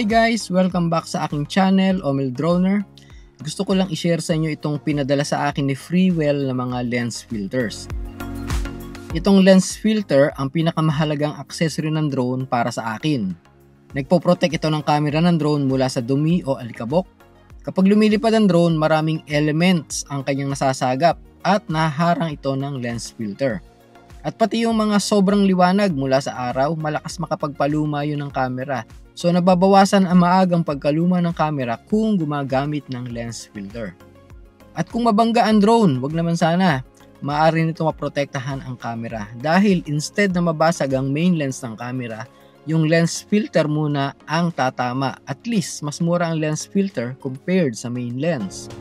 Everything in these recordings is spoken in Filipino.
Hi guys! Welcome back sa aking channel, Omel Droner. Gusto ko lang i-share sa inyo itong pinadala sa akin ni Freewell na mga lens filters. Itong lens filter ang pinakamahalagang accessory ng drone para sa akin. Nagpo-protect ito ng camera ng drone mula sa dumi o alikabok. Kapag lumilipad ang drone, maraming elements ang kanyang nasasagap at naharang ito ng lens filter. At pati yung mga sobrang liwanag mula sa araw, malakas makapagpaluma yun ng camera. So nababawasan ang maagang pagkaluma ng camera kung gumagamit ng lens filter. At kung mabangga ang drone, wag naman sana, maaari nito maprotektahan ang camera. Dahil instead na mabasag ang main lens ng camera, yung lens filter muna ang tatama. At least, mas mura ang lens filter compared sa main lens.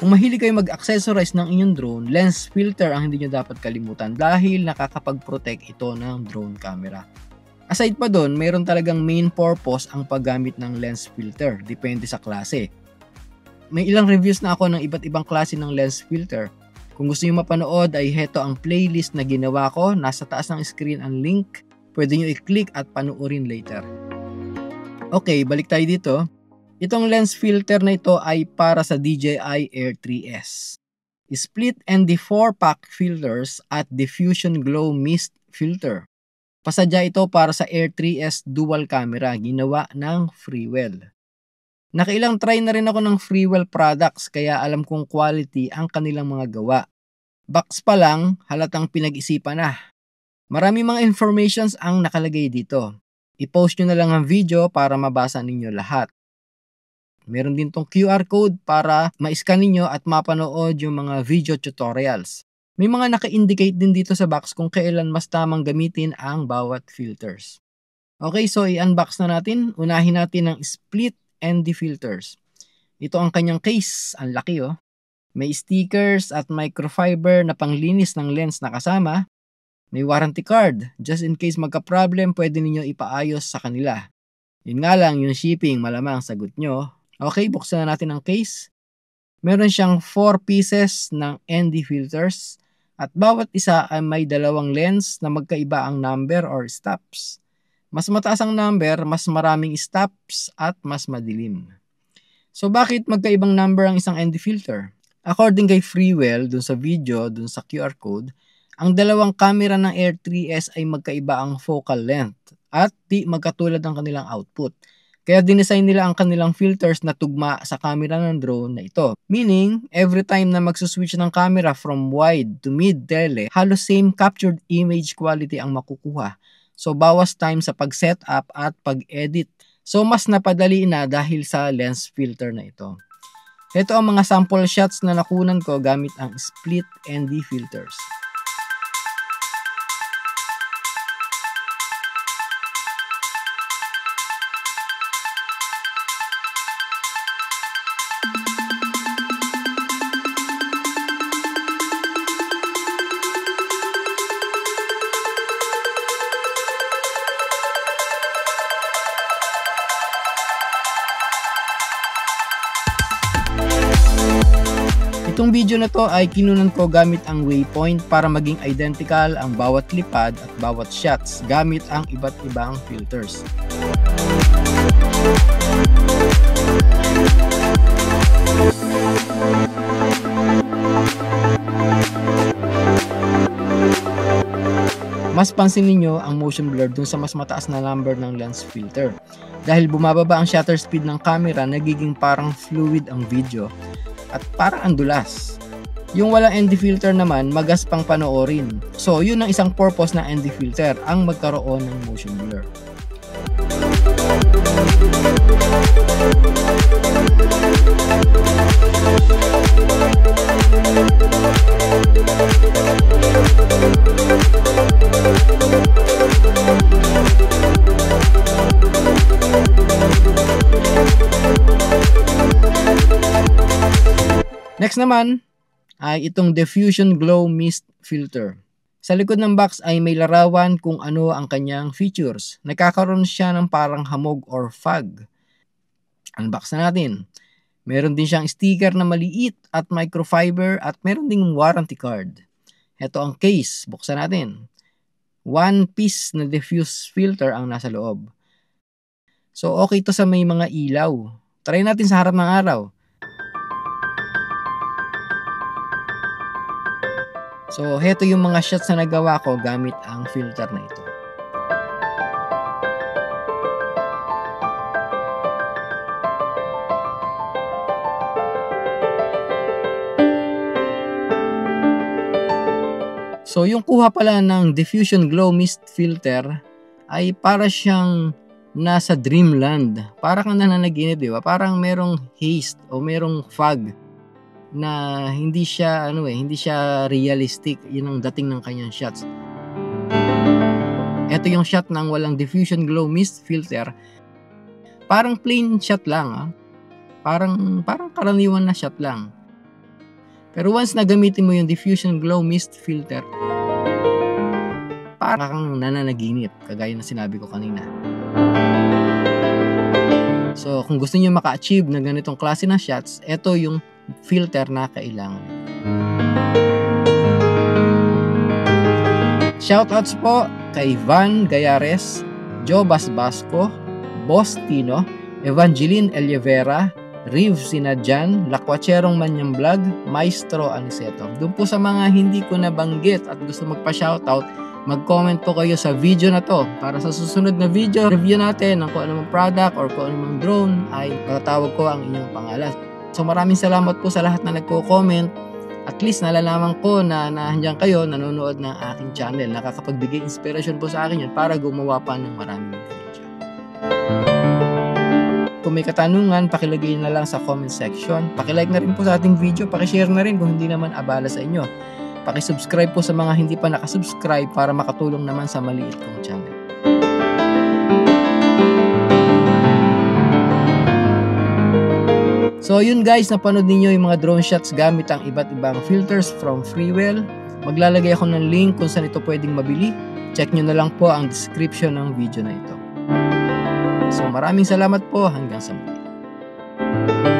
Kung mahilig kayo mag-accessorize ng inyong drone, lens filter ang hindi nyo dapat kalimutan dahil nakakapag-protect ito ng drone camera. Aside pa doon, mayroon talagang main purpose ang paggamit ng lens filter, depende sa klase. May ilang reviews na ako ng iba't ibang klase ng lens filter. Kung gusto nyo mapanood ay heto ang playlist na ginawa ko, nasa taas ng screen ang link, pwede nyo i-click at panoorin later. Okay, balik tayo dito. Itong lens filter na ito ay para sa DJI Air 3S. Split ND 4-pack filters at diffusion glow mist filter. Pasadya ito para sa Air 3S dual camera, ginawa ng Freewell. Nakailang try na rin ako ng Freewell products kaya alam kong quality ang kanilang mga gawa. Box pa lang, halatang pinag-isipan na. Marami mga informations ang nakalagay dito. I-post nyo na lang ang video para mabasa ninyo lahat. Meron din tong QR code para ma-scan ninyo at mapanood yung mga video tutorials. May mga naka-indicate din dito sa box kung kailan mas tamang gamitin ang bawat filters. Okay, so i-unbox na natin. Unahin natin ang split ND filters. Ito ang kanyang case. Ang laki oh. May stickers at microfiber na panglinis ng lens na kasama. May warranty card. Just in case magka-problem, pwede ninyo ipaayos sa kanila. Yun nga lang, yung shipping, malamang sagot nyo. Okay, buksan na natin ang case. Meron siyang 4 pieces ng ND filters at bawat isa ay may dalawang lens na magkaiba ang number or stops. Mas mataas ang number, mas maraming stops at mas madilim. So bakit magkaibang number ang isang ND filter? According kay Freewell, dun sa video, dun sa QR code, ang dalawang camera ng Air 3S ay magkaiba ang focal length at di magkatulad ang kanilang output. Kaya dinesign nila ang kanilang filters na tugma sa camera ng drone na ito. Meaning, every time na magsuswitch ng camera from wide to mid-tele, halos same captured image quality ang makukuha. So, bawas time sa pag-setup at pag-edit. So, mas napadali na dahil sa lens filter na ito. Ito ang mga sample shots na nakunan ko gamit ang split ND filters. Itong video na to ay kinunan ko gamit ang waypoint para maging identical ang bawat lipad at bawat shots gamit ang iba't ibang filters. Mas pansin niyo ang motion blur dun sa mas mataas na number ng lens filter. Dahil bumababa ang shutter speed ng camera, nagiging parang fluid ang video at parang andulas. Yung walang ND filter naman, magaspang panoorin. So, yun ang isang purpose ng ND filter, ang magkaroon ng motion blur. Next naman ay itong diffusion glow mist filter. Sa likod ng box ay may larawan kung ano ang kanyang features. Nagkakaroon siya ng parang hamog or fog. Unbox na natin. Meron din siyang sticker na maliit at microfiber at meron ding warranty card. Ito ang case. Buksan natin. one piece na diffuse filter ang nasa loob. So, okay to sa may mga ilaw. Try natin sa harap ng araw. So, heto yung mga shots na nagawa ko gamit ang filter na ito. So, yung kuha pala ng diffusion glow mist filter ay para siyang nasa dreamland. Para kang nananaginip, di ba? Parang merong haze o merong fog na hindi siya hindi siya realistic. Yun ang dating ng kanyang shots. Ito yung shot ng walang diffusion glow mist filter. Parang plain shot lang, Parang karaniwan na shot lang. Pero once na gamitin mo yung diffusion glow mist filter, parang nananaginip, kagaya na sinabi ko kanina. So, kung gusto niyo maka-achieve ng ganitong klase ng shots, ito yung filter na kailangan. Shoutouts po kay Van Gayares, Joe Basbasco, Boss Tino, Evangeline Elievera, Riv Sinadjan, Lakwacherong Manyang Vlog, Maestro Aniceto. Doon po sa mga hindi ko nabanggit at gusto magpa-shoutout, mag-comment po kayo sa video na to para sa susunod na video review natin ng kung anumang product or kung anumang drone ay matatawag ko ang inyong pangalan. So maraming salamat po sa lahat na nagko-comment. At least nalalaman ko na nandiyan kayo nanonood ng aking channel. Nakakapagbigay inspirasyon po sa akin yun para gumawa pa ng maraming video. Kung may katanungan, pakilagay na lang sa comment section. Pakilike na rin po sa ating video, pakishare na rin kung hindi naman abala sa inyo. Pakisubscribe po sa mga hindi pa nakasubscribe para makatulong naman sa maliit kong channel. So yun guys, napanood ninyo yung mga drone shots gamit ang iba't ibang filters from Freewell. Maglalagay ako ng link kung saan ito pwedeng mabili. Check nyo na lang po ang description ng video na ito. So maraming salamat po, hanggang sa muli.